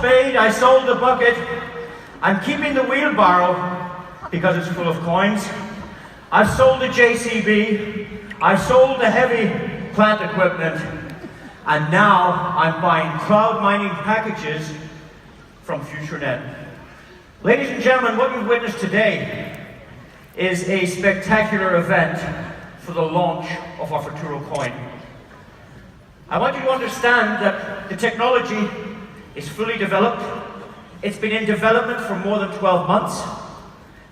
spade, I sold the bucket. I'm keeping the wheelbarrow because it's full of coins. I've sold the JCB. I've sold the heavy plant equipment. And now I'm buying cloud mining packages from FutureNet. Ladies and gentlemen, what you've witnessed today is a spectacular event for the launch of our Futuro Coin. I want you to understand that the technology is fully developed. It's been in development for more than 12 months.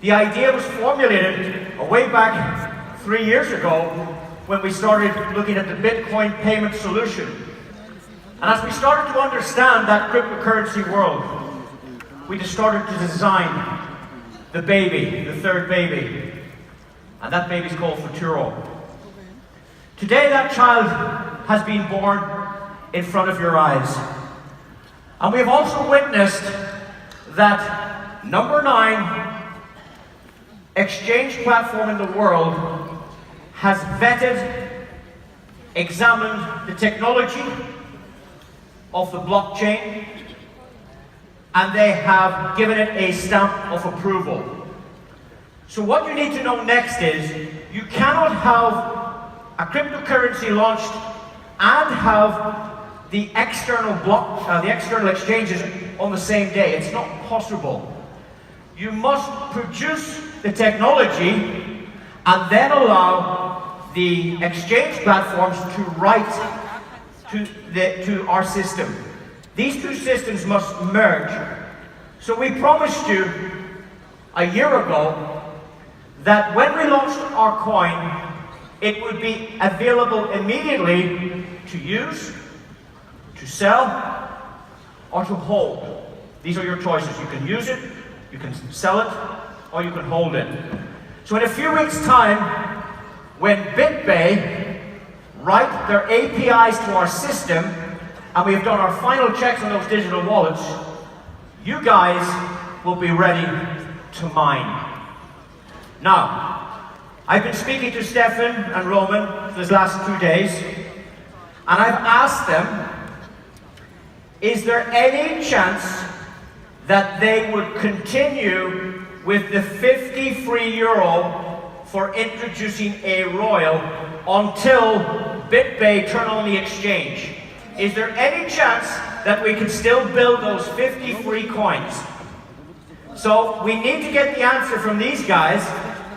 The idea was formulated way back 3 years ago when we started looking at the Bitcoin payment solution. And as we started to understand that cryptocurrency world, we just started to design the baby, the third baby. And that baby's called Futuro. Today that child has been born in front of your eyes. And we have also witnessed that number 9 exchange platform in the world has vetted, examined the technology of the blockchain, and they have given it a stamp of approval. So what you need to know next is, you cannot have a cryptocurrency launched and have the external exchanges on the same day. It's not possible. You must produce the technology and then allow the exchange platforms to write to our system. These two systems must merge. So we promised you a year ago that when we launched our coin, it would be available immediately to use, to sell, or to hold. These are your choices. You can use it, you can sell it, or you can hold it. So in a few weeks' time, when BitBay write their APIs to our system, and we have done our final checks on those digital wallets, you guys will be ready to mine. Now, I've been speaking to Stefan and Roman for these last 2 days, and I've asked them, is there any chance that they would continue with the 50 free euro for introducing a royal until BitBay turn on the exchange? Is there any chance that we can still build those 50 free coins? So we need to get the answer from these guys,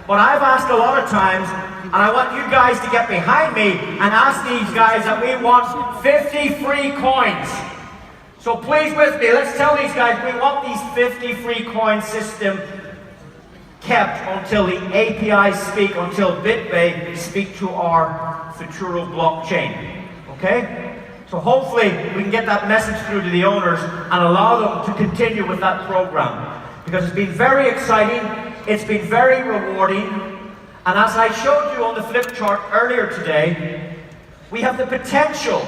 but I've asked a lot of times, and I want you guys to get behind me and ask these guys that we want 50 free coins. So please with me, let's tell these guys we want these 50 free coin system kept until the APIs speak, until BitBay speak to our Futuro blockchain. Okay? So hopefully we can get that message through to the owners and allow them to continue with that program. Because it's been very exciting, it's been very rewarding, and as I showed you on the flip chart earlier today, we have the potential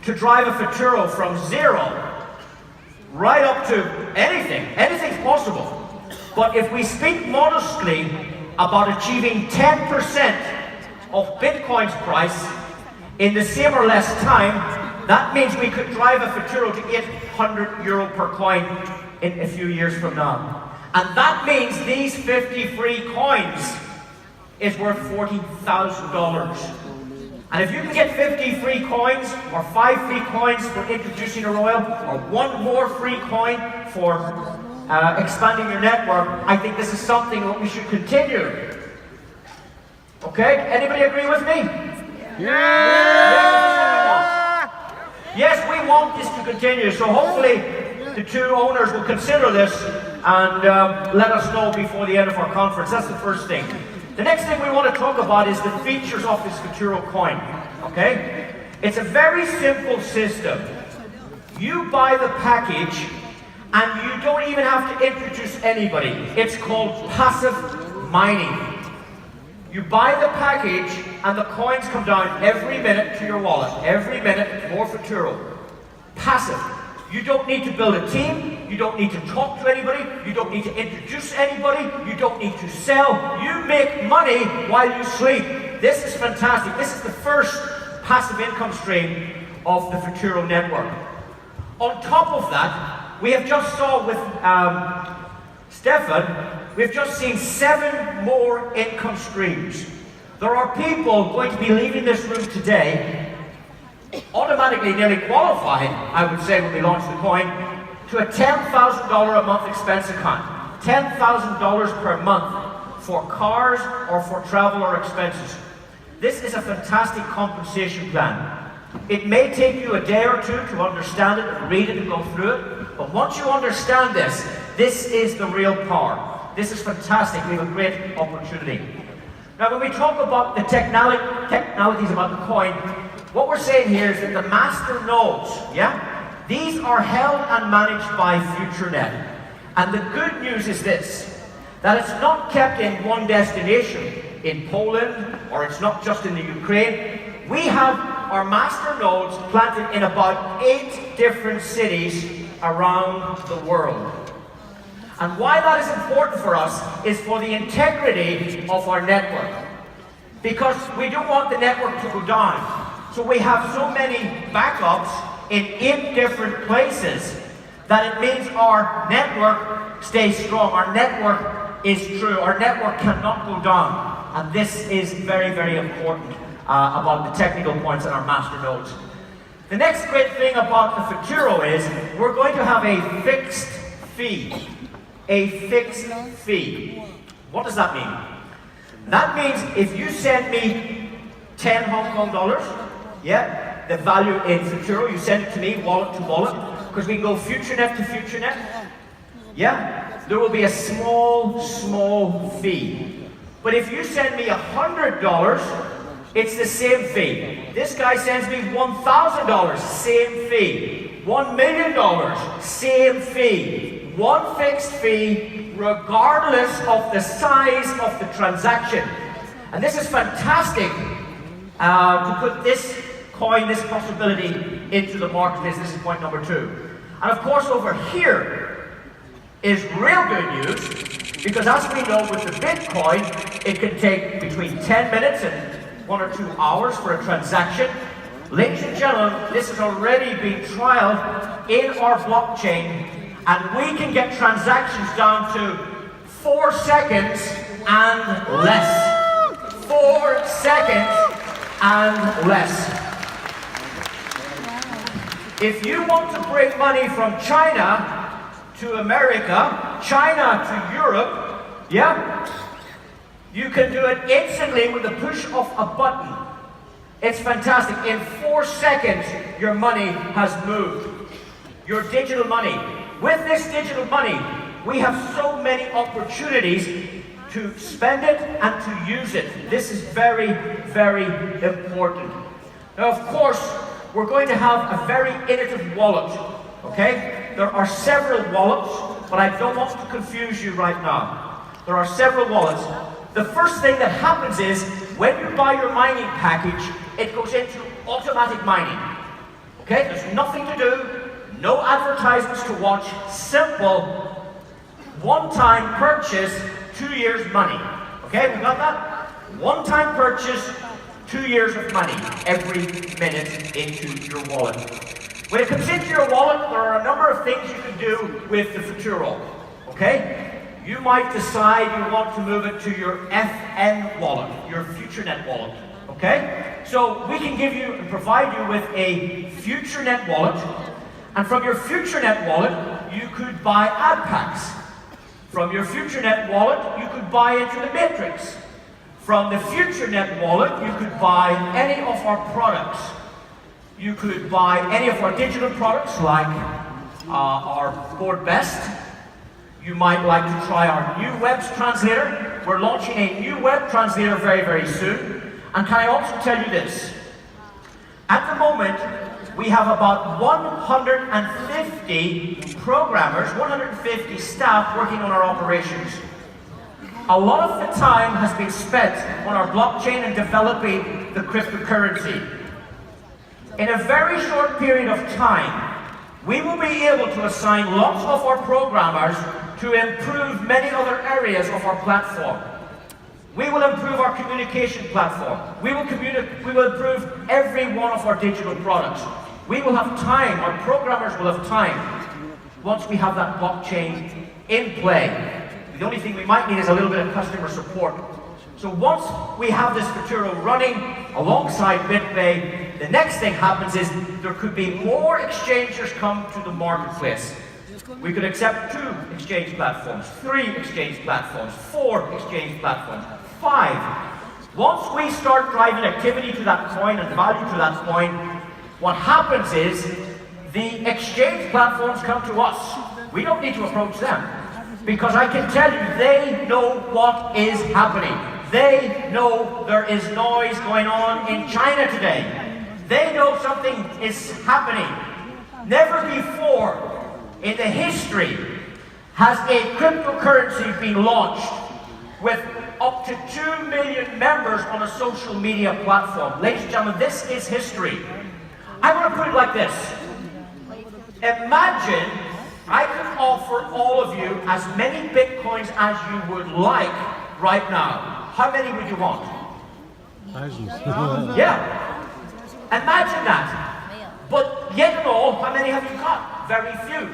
to drive a Futuro from 0 right up to anything. Anything's possible. But if we speak modestly about achieving 10% of Bitcoin's price in the same or less time, that means we could drive a Futuro to 800 euro per coin in a few years from now. And that means these 50 free coins is worth $40,000. And if you can get 50 free coins, or 5 free coins for introducing a royal, or 1 more free coin for expanding your network, I think this is something that we should continue. Okay? Anybody agree with me? Yeah! Yes, we want this to continue, so hopefully the 2 owners will consider this and let us know before the end of our conference. That's the first thing. The next thing we want to talk about is the features of this Futuro coin. Okay? It's a very simple system. You buy the package and you don't even have to introduce anybody. It's called passive mining. You buy the package and the coins come down every minute to your wallet. Every minute, more Futuro. Passive. You don't need to build a team. You don't need to talk to anybody. You don't need to introduce anybody. You don't need to sell. You make money while you sleep. This is fantastic. This is the first passive income stream of the Futuro network. On top of that, we have just saw with Stefan, we've just seen 7 more income streams. There are people going to be leaving this room today, automatically nearly qualified, I would say, when we launch the coin, to a $10,000 a month expense account. $10,000 per month for cars or for travel or expenses. This is a fantastic compensation plan. It may take you a day or two to understand it and read it and go through it, but once you understand this, this is the real power. This is fantastic. We have a great opportunity. Now, when we talk about the technicalities about the coin, what we're saying here is that the master nodes, these are held and managed by FutureNet. And the good news is this, that it's not kept in one destination, in Poland, or it's not just in the Ukraine. We have our master nodes planted in about 8 different cities around the world. And why that is important for us is for the integrity of our network. Because we don't want the network to go down. So we have so many backups in 8 different places that it means our network stays strong. Our network is true. Our network cannot go down. And this is very, very important about the technical points in our master nodes. The next great thing about the Futuro is we're going to have a fixed fee. A fixed fee. What does that mean? That means if you send me 10 Hong Kong dollars, the value in Futuro, you send it to me, wallet to wallet, because we can go FutureNet to FutureNet, there will be a small fee. But if you send me $100, it's the same fee. This guy sends me $1,000, same fee. $1 million, same fee. One fixed fee, regardless of the size of the transaction. And this is fantastic to put this coin, this possibility into the marketplace. This is point number 2. And of course over here is real good news, because as we know with the Bitcoin, it can take between 10 minutes and 1 or 2 hours for a transaction. Ladies and gentlemen, this has already been trialed in our blockchain, and we can get transactions down to 4 seconds and less. 4 seconds and less. If you want to bring money from China to America, China to Europe, you can do it instantly with the push of a button. It's fantastic. In 4 seconds, your money has moved. Your digital money. With this digital money, we have so many opportunities to spend it and to use it. This is very, very important. Now, of course, we're going to have a very innovative wallet, okay? There are several wallets, but I don't want to confuse you right now. There are several wallets. The first thing that happens is, when you buy your mining package, it goes into automatic mining. Okay? There's nothing to do. No advertisements to watch, simple, one-time purchase, 2 years money. Okay, we got that? One-time purchase, 2 years of money every minute into your wallet. When it comes into your wallet, there are a number of things you can do with the Futuro. Okay? You might decide you want to move it to your FN wallet, your FutureNet wallet. Okay? So we can give you and provide you with a FutureNet wallet. And from your FutureNet wallet, you could buy ad packs. From your FutureNet wallet, you could buy into the Matrix. From the FutureNet wallet, you could buy any of our products. You could buy any of our digital products, like our Board Best. You might like to try our new web translator. We're launching a new web translator very, very soon. And can I also tell you this? At the moment, we have about 150 programmers, 150 staff working on our operations. A lot of the time has been spent on our blockchain and developing the cryptocurrency. In a very short period of time, we will be able to assign lots of our programmers to improve many other areas of our platform. We will improve our communication platform. We will improve every one of our digital products. We will have time, our programmers will have time. once we have that blockchain in play. The only thing we might need is a little bit of customer support. So once we have this Futuro running alongside BitPay, the next thing happens is there could be more exchangers come to the marketplace. We could accept 2 exchange platforms, 3 exchange platforms, 4 exchange platforms, 5. Once we start driving activity to that coin and value to that coin, what happens is the exchange platforms come to us. We don't need to approach them, because I can tell you they know what is happening. They know there is noise going on in China today. They know something is happening. Never before in the history has a cryptocurrency been launched with up to 2 million members on a social media platform. Ladies and gentlemen, this is history. I want to put it like this. Imagine I could offer all of you as many Bitcoins as you would like right now. How many would you want? Yeah. Imagine that. But yet and all, how many have you got? Very few.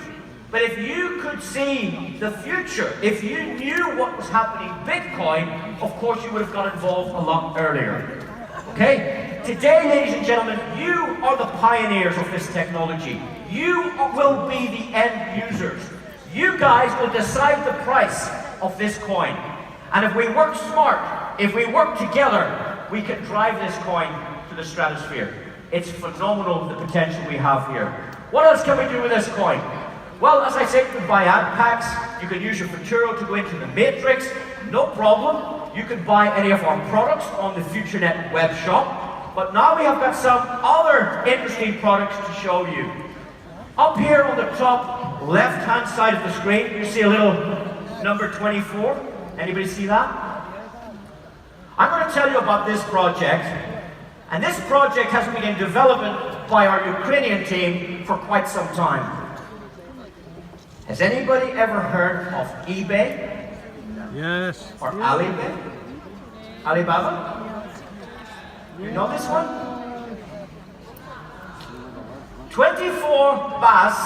But if you could see the future, if you knew what was happening in Bitcoin, of course you would have got involved a lot earlier. Okay? Today, ladies and gentlemen, you are the pioneers of this technology. You will be the end users. You guys will decide the price of this coin. And if we work smart, if we work together, we can drive this coin to the stratosphere. It's phenomenal, the potential we have here. What else can we do with this coin? Well, as I said, you can buy ad packs. You can use your Futuro to go into the matrix. No problem. You can buy any of our products on the FutureNet web shop. But now we have got some other interesting products to show you. Up here on the top left-hand side of the screen, you see a little number 24. Anybody see that? I'm going to tell you about this project. And this project has been in development by our Ukrainian team for quite some time. Has anybody ever heard of eBay? Yes. Or Alibaba? Alibaba? You know this one? 24 BAS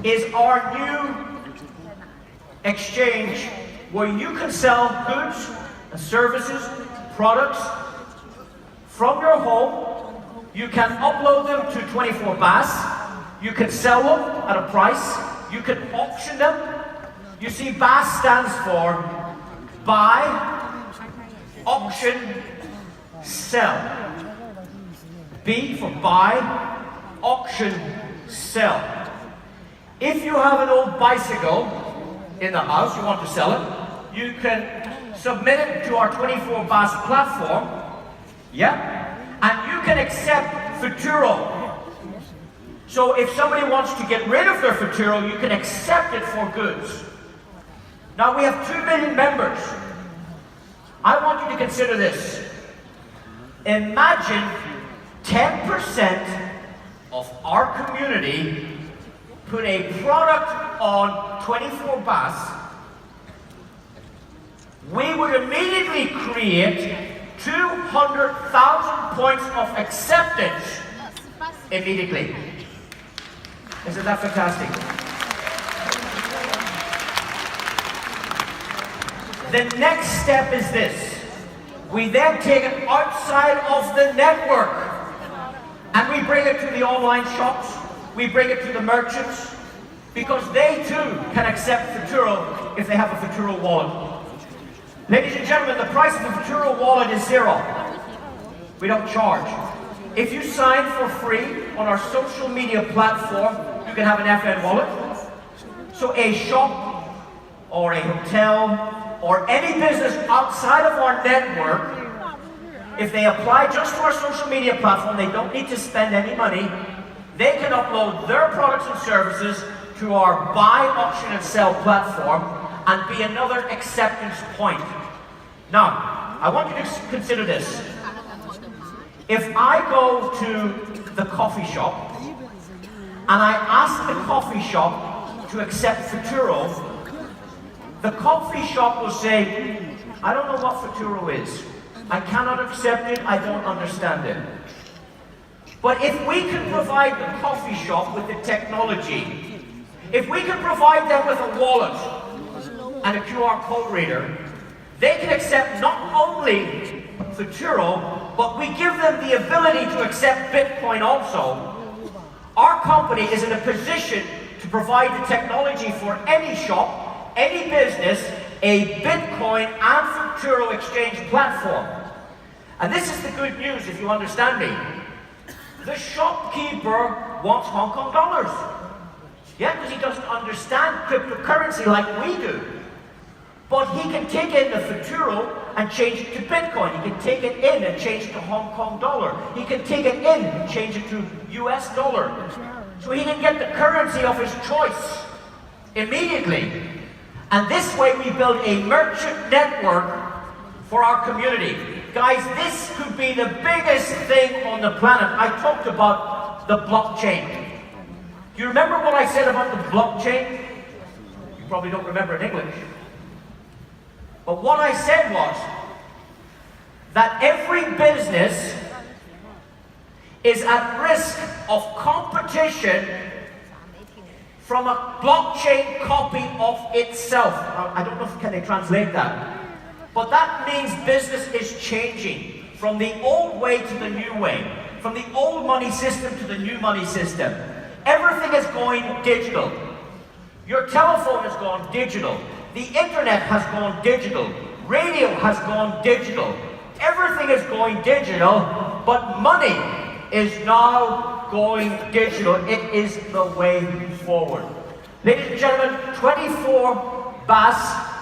is our new exchange where you can sell goods and services, products from your home. You can upload them to 24 BAS. You can sell them at a price. You can auction them. You see, BAS stands for buy, auction, sell. B for buy, auction, sell. If you have an old bicycle in the house, you want to sell it, you can submit it to our 24 BAS platform, yeah, and you can accept Futuro. So if somebody wants to get rid of their Futuro, you can accept it for goods. Now we have 2 million members. I want you to consider this. Imagine 10% of our community put a product on 24 BAS. We would immediately create 200,000 points of acceptance immediately. Isn't that fantastic? The next step is this. We then take it outside of the network and we bring it to the online shops, we bring it to the merchants, because they too can accept Futuro if they have a Futuro wallet. Ladies and gentlemen, the price of the Futuro wallet is $0. We don't charge. If you sign for free on our social media platform, you can have an FN wallet. So a shop or a hotel or any business outside of our network, if they apply just to our social media platform, they don't need to spend any money. They can upload their products and services to our buy, auction, and sell platform and be another acceptance point. Now, I want you to consider this. If I go to the coffee shop and I ask the coffee shop to accept Futuro, the coffee shop will say, I don't know what Futuro is. I cannot accept it, I don't understand it. But if we can provide the coffee shop with the technology, if we can provide them with a wallet and a QR code reader, they can accept not only Futuro, but we give them the ability to accept Bitcoin also. Our company is in a position to provide the technology for any shop, any business, a Bitcoin and Futuro exchange platform. And this is the good news, if you understand me. The shopkeeper wants Hong Kong dollars. Yeah, because he doesn't understand cryptocurrency like we do. But he can take in the Futuro and change it to Bitcoin. He can take it in and change it to Hong Kong dollar. He can take it in and change it to US dollar. So he can get the currency of his choice immediately. And this way we build a merchant network for our community. Guys, this could be the biggest thing on the planet. I talked about the blockchain. Do you remember what I said about the blockchain? You probably don't remember in English. But what I said was that every business is at risk of competition from a blockchain copy of itself. I don't know if can they translate that. But that means business is changing from the old way to the new way, from the old money system to the new money system. Everything is going digital. Your telephone has gone digital. The internet has gone digital. Radio has gone digital. Everything is going digital, but money is now going digital. It is the way forward. Ladies and gentlemen, 24 BAS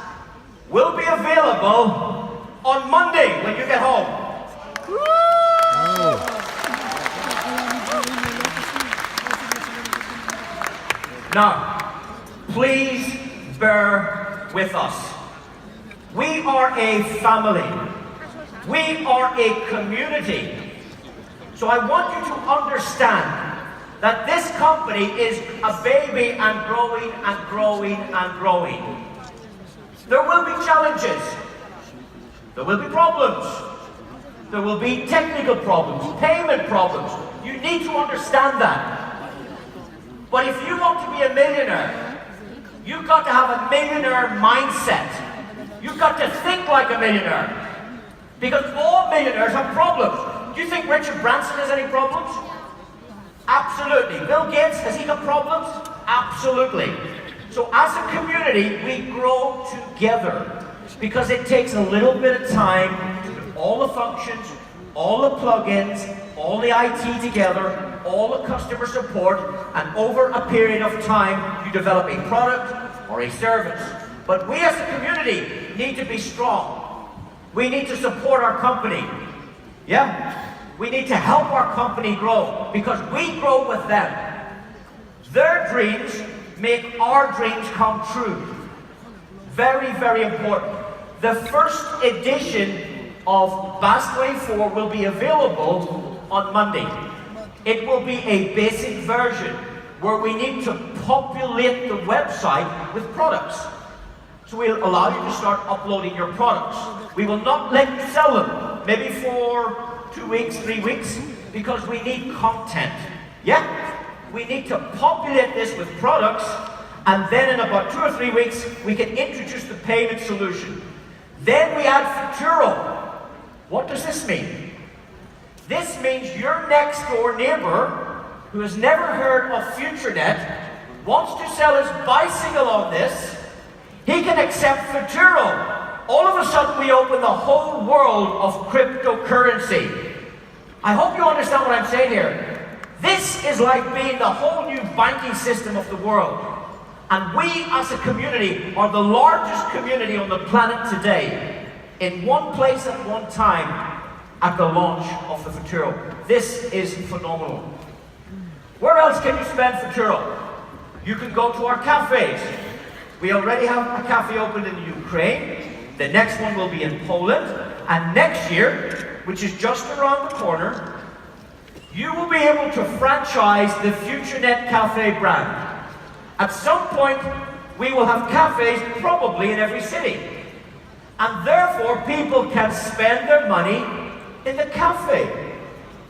will be available on Monday when you get home. Now, please bear with us. We are a family. We are a community. So I want you to understand that this company is a baby and growing and growing and growing. There will be challenges. There will be problems. There will be technical problems, payment problems. You need to understand that. But if you want to be a millionaire, you've got to have a millionaire mindset. You've got to think like a millionaire. Because all millionaires have problems. Do you think Richard Branson has any problems? Absolutely. Bill Gates, has he got problems? Absolutely. So as a community, we grow together. Because it takes a little bit of time to put all the functions, all the plugins, all the IT together, all the customer support, and over a period of time, you develop a product or a service. But we as a community need to be strong. We need to support our company. Yeah? We need to help our company grow because we grow with them. Their dreams make our dreams come true. Very, very important. The first edition of BAS 24 will be available on Monday. It will be a basic version where we need to populate the website with products. So we'll allow you to start uploading your products. We will not let you sell them, maybe for 2 weeks, 3 weeks, because we need content. Yeah? We need to populate this with products, and then in about 2 or 3 weeks, we can introduce the payment solution. Then we add Futuro. What does this mean? This means your next door neighbor, who has never heard of FutureNet, wants to sell his bicycle on this, he can accept Futuro. All of a sudden, we open the whole world of cryptocurrency. I hope you understand what I'm saying here. This is like being the whole new banking system of the world. And we as a community are the largest community on the planet today, in one place at one time at the launch of the Futuro. This is phenomenal. Where else can you spend Futuro? You can go to our cafes. We already have a cafe open in Ukraine. The next one will be in Poland. And next year, which is just around the corner, you will be able to franchise the FutureNet Cafe brand. At some point, we will have cafes probably in every city. And therefore, people can spend their money in the cafe.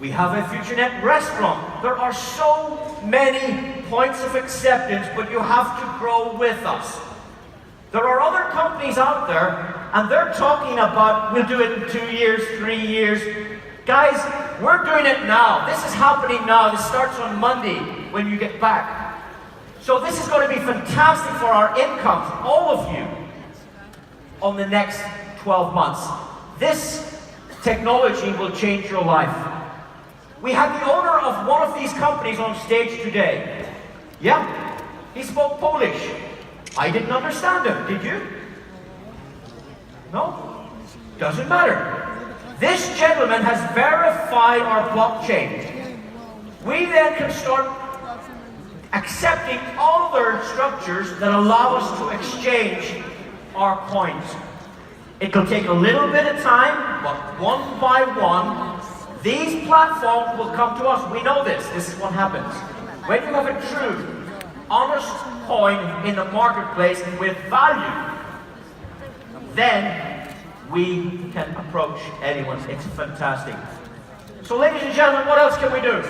We have a FutureNet restaurant. There are so many points of acceptance, but you have to grow with us. There are other companies out there, and they're talking about, we'll do it in 2 years, 3 years. Guys, we're doing it now. This is happening now. This starts on Monday when you get back. So this is going to be fantastic for our incomes, all of you, on the next 12 months. This technology will change your life. We had the owner of one of these companies on stage today. Yeah, he spoke Polish. I didn't understand him, did you? No? Doesn't matter. This gentleman has verified our blockchain. We then can start accepting other structures that allow us to exchange our coins. It'll take a little bit of time, but one by one, these platforms will come to us. We know this. This is what happens. When you have a true, honest coin in the marketplace with value, then we can approach anyone. It's fantastic. So ladies and gentlemen, what else can we do?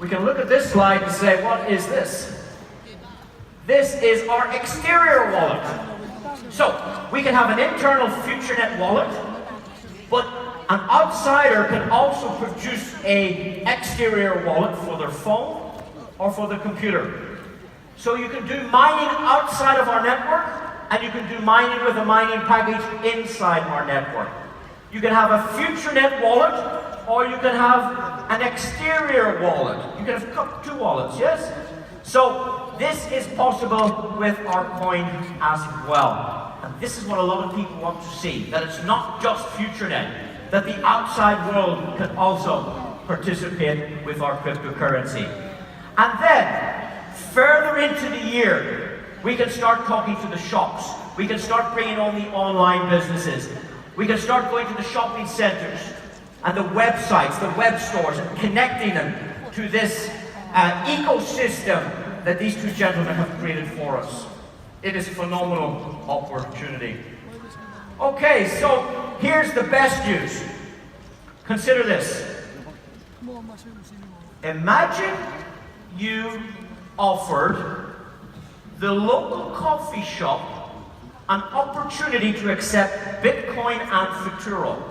We can look at this slide and say, what is this? This is our exterior wallet. So we can have an internal FutureNet wallet, but an outsider can also produce an exterior wallet for their phone or for the computer. So you can do mining outside of our network, and you can do mining with a mining package inside our network. You can have a FutureNet wallet, or you can have an exterior wallet. You can have 2 wallets, yes? So this is possible with our coin as well. And this is what a lot of people want to see, that it's not just FutureNet, that the outside world can also participate with our cryptocurrency. And then, further into the year, we can start talking to the shops. We can start bringing on the online businesses. We can start going to the shopping centers and the websites, the web stores, and connecting them to this ecosystem that these 2 gentlemen have created for us. It is a phenomenal opportunity. Okay, so here's the best news. Consider this. Imagine you offered the local coffee shop an opportunity to accept Bitcoin and Futuro.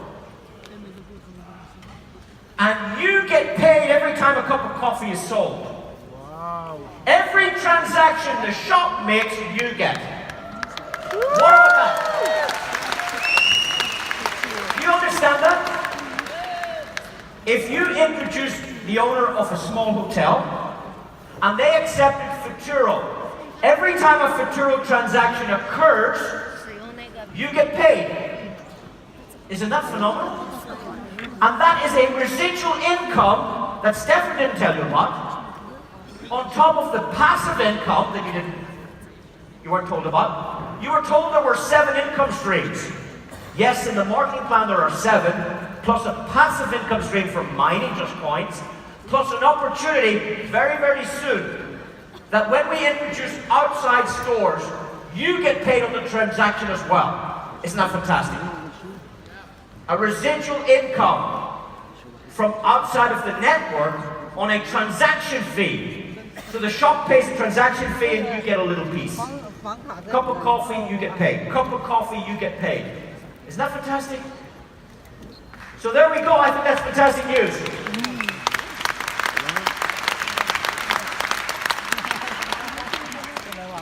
And you get paid every time a cup of coffee is sold. Wow. Every transaction the shop makes, you get. What about that? Do you understand that? If you introduce the owner of a small hotel and they accepted Futuro, every time a Futuro transaction occurs, you get paid. Isn't that phenomenal? And that is a residual income that Stefan didn't tell you about, on top of the passive income that you weren't told about. You were told there were 7 income streams. Yes, in the marketing plan there are 7, plus a passive income stream for mining just coins, plus an opportunity very, very soon that when we introduce outside stores, you get paid on the transaction as well. Isn't that fantastic? A residual income from outside of the network on a transaction fee. So the shop pays a transaction fee and you get a little piece. Cup of coffee, you get paid. Cup of coffee, you get paid. Isn't that fantastic? So there we go. I think that's fantastic news.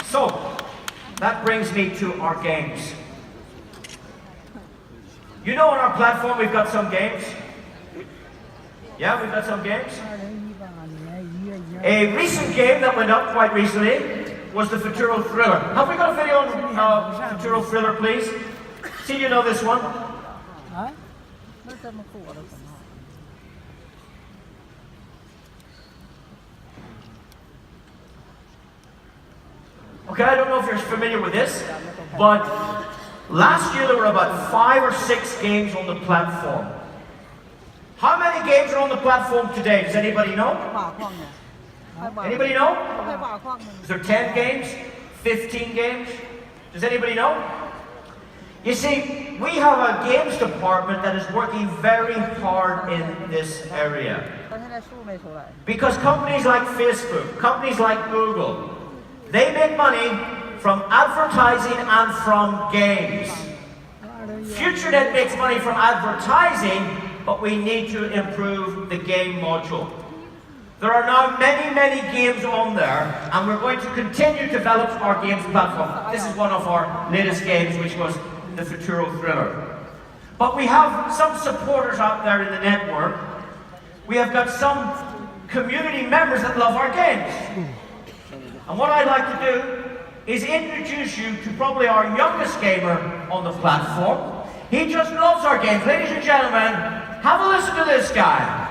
So that brings me to our games. You know, on our platform we've got some games. Yeah, we've got some games. A recent game that went up quite recently was the Futuro Thriller. Have we got a video on Futuro Thriller, please? See, you know this one? Okay, I don't know if you're familiar with this, but last year there were about 5 or 6 games on the platform. How many games are on the platform today? Does anybody know? Anybody know? Is there 10 games? 15 games? Does anybody know? You see, we have a games department that is working very hard in this area. Because companies like Facebook, companies like Google, they make money from advertising and from games. FutureNet makes money from advertising, but we need to improve the game module. There are now many, many games on there, and we're going to continue to develop our games platform. This is one of our latest games, which was the Futuro Thriller. But we have some supporters out there in the network. We have got some community members that love our games. And what I'd like to do is introduce you to probably our youngest gamer on the platform. He just loves our games. Ladies and gentlemen, have a listen to this guy.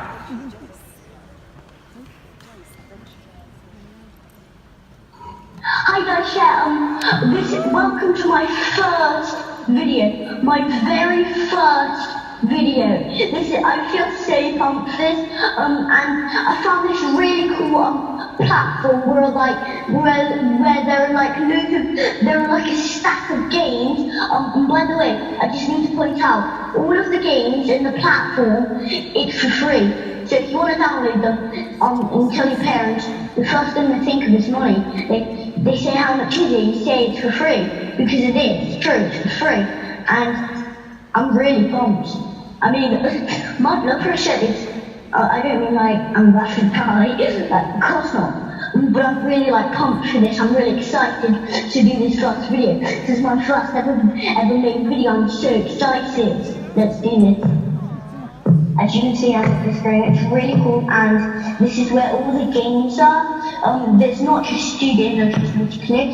Hi guys, yeah, welcome to my first video, my very first video. I feel so pumped for this, and I found this really cool platform where there are like a stack of games. And by the way, I just need to point out, all of the games in the platform, it's for free. So if you want to download them and tell your parents, the first thing they think of is money. They say how much is it, you say it's for free, because it is, it's true, it's for free. And I'm really pumped. I mean, my blood pressure is, I don't mean like I'm about to die, of course not. But I'm really like pumped for this. I'm really excited to do this first video. This is my first ever made video. I'm so excited. Let's do this. As you can see on the screen, it's really cool, and this is where all the games are. There's not just 2 games, I just need to click.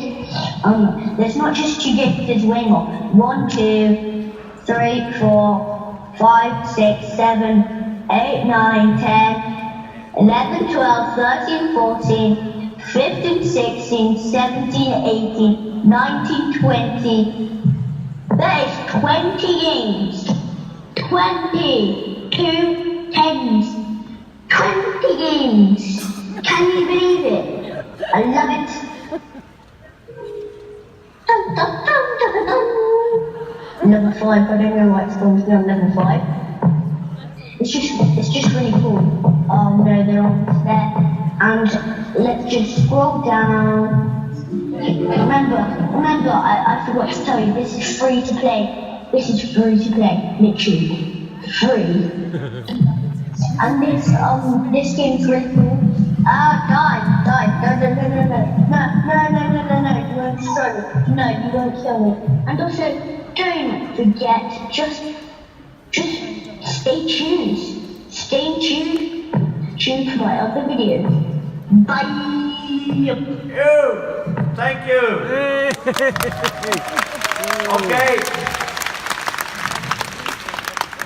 There's not just 2 games, there's way more. 1, 2, 3, 4, 5, 6, 7, 8, 9, 10, 11, 12, 13, 14, 15, 16, 17, 18, 19, 20. There is 20 games. 20. 2 tens, 20 games. Can you believe it? I love it. Dun, dun, dun, dun, dun. Level 5, I don't know why it's called level 5. It's just really cool. Oh no, they're almost there. And let's just scroll down. Remember, I forgot to tell you, this is free to play. This is free to play, literally. Free. And this game's really cool. Die. No, you won't struggle. No, you won't kill me. And also, don't forget, just stay tuned. Stay tuned for my other videos. Bye. Thank you. Okay.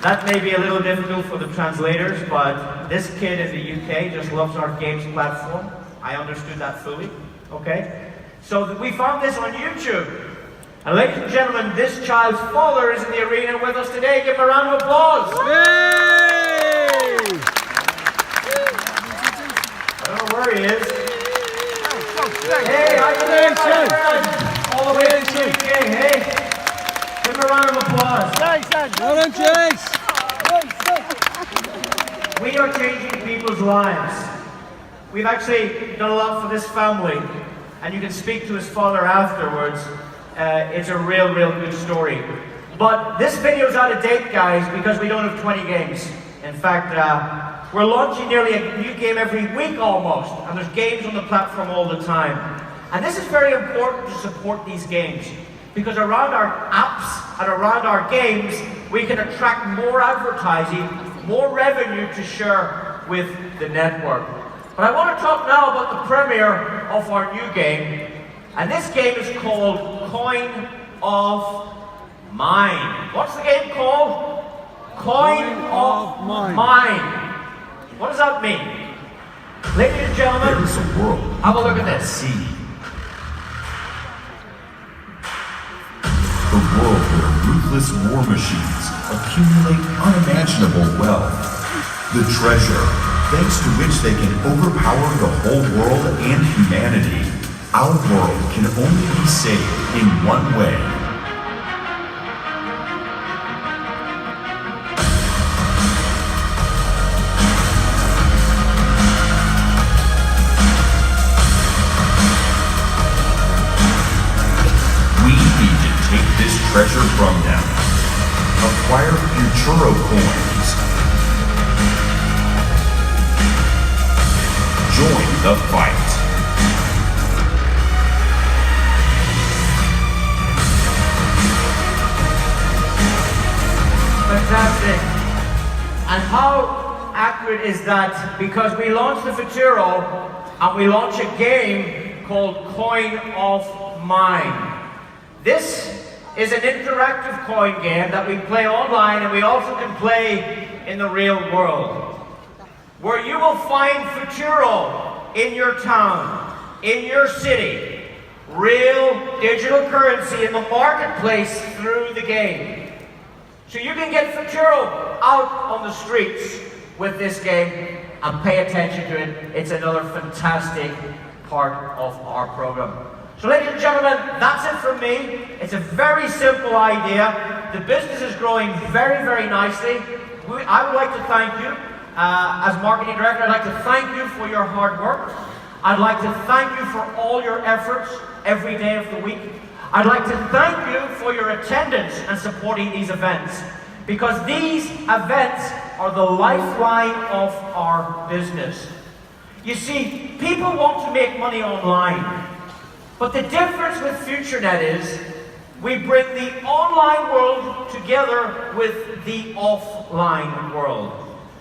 That may be a little difficult for the translators, but this kid in the UK just loves our games platform. I understood that fully, okay? So we found this on YouTube. And ladies and gentlemen, this child's father is in the arena with us today. Give him a round of applause. Yay! I don't know where he is. Hey, how you doing? All the way to the UK, hey? Give him a round of applause. Well done, Chase. We are changing people's lives. We've actually done a lot for this family, and you can speak to his father afterwards. It's a real good story. But this video's out of date, guys, because we don't have 20 games. In fact, we're launching nearly a new game every week almost, and there's games on the platform all the time. And this is very important to support these games, because around our apps and around our games, we can attract more advertising, more revenue to share with the network. But I want to talk now about the premiere of our new game, and this game is called Coin of Mine. What's the game called? Coin of Mine. What does that mean? Ladies and gentlemen, there is a world. Have a look at this. See. The world where ruthless war machines accumulate unimaginable wealth. The treasure, thanks to which they can overpower the whole world and humanity. Our world can only be saved in one way. from them. Acquire Futuro Coins. Join the fight. Fantastic. And how accurate is that? Because we launched the Futuro and we launched a game called Coin of Mine. This is an interactive coin game that we play online, and we also can play in the real world, where you will find Futuro in your town, in your city, real digital currency in the marketplace through the game. So you can get Futuro out on the streets with this game and pay attention to it. It's another fantastic part of our program. So ladies and gentlemen, that's it from me. It's a very simple idea. The business is growing very, very nicely. I would like to thank you. As marketing director, I'd like to thank you for your hard work. I'd like to thank you for all your efforts every day of the week. I'd like to thank you for your attendance and supporting these events, because these events are the lifeline of our business. You see, people want to make money online, but the difference with FutureNet is we bring the online world together with the offline world.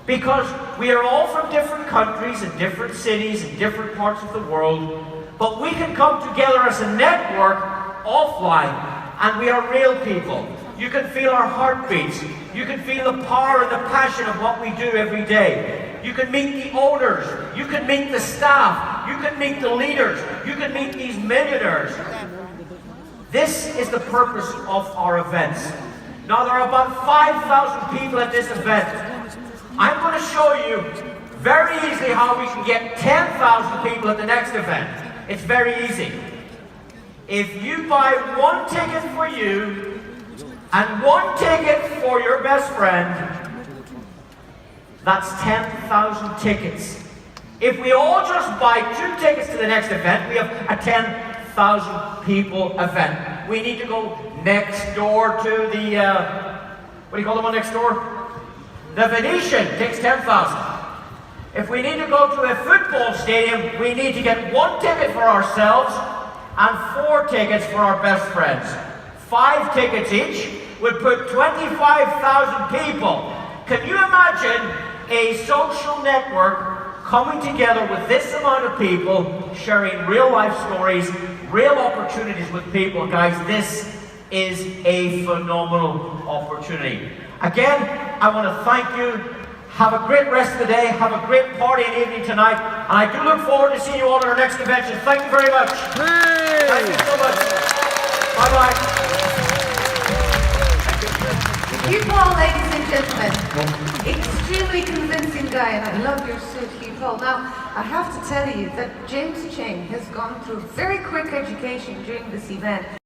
Because we are all from different countries and different cities and different parts of the world, but we can come together as a network offline, and we are real people. You can feel our heartbeats. You can feel the power and the passion of what we do every day. You can meet the owners. You can meet the staff. You can meet the leaders. You can meet these millionaires. This is the purpose of our events. Now, there are about 5,000 people at this event. I'm going to show you very easily how we can get 10,000 people at the next event. It's very easy. If you buy one ticket for you and one ticket for your best friend, that's 10,000 tickets. If we all just buy 2 tickets to the next event, we have a 10,000 people event. We need to go next door to the, what do you call the one next door? The Venetian takes 10,000. If we need to go to a football stadium, we need to get 1 ticket for ourselves and 4 tickets for our best friends. 5 tickets each would put 25,000 people. Can you imagine a social network coming together with this amount of people, sharing real life stories, real opportunities with people? Guys, this is a phenomenal opportunity. Again, I want to thank you. Have a great rest of the day. Have a great party and evening tonight. And I do look forward to seeing you all at our next convention. Thank you very much. Hey! Thank you so much. Bye-bye. You Paul, ladies and gentlemen. Extremely convincing guy, and I love your suit, Hugh Paul. Now, I have to tell you that James Cheng has gone through very quick education during this event.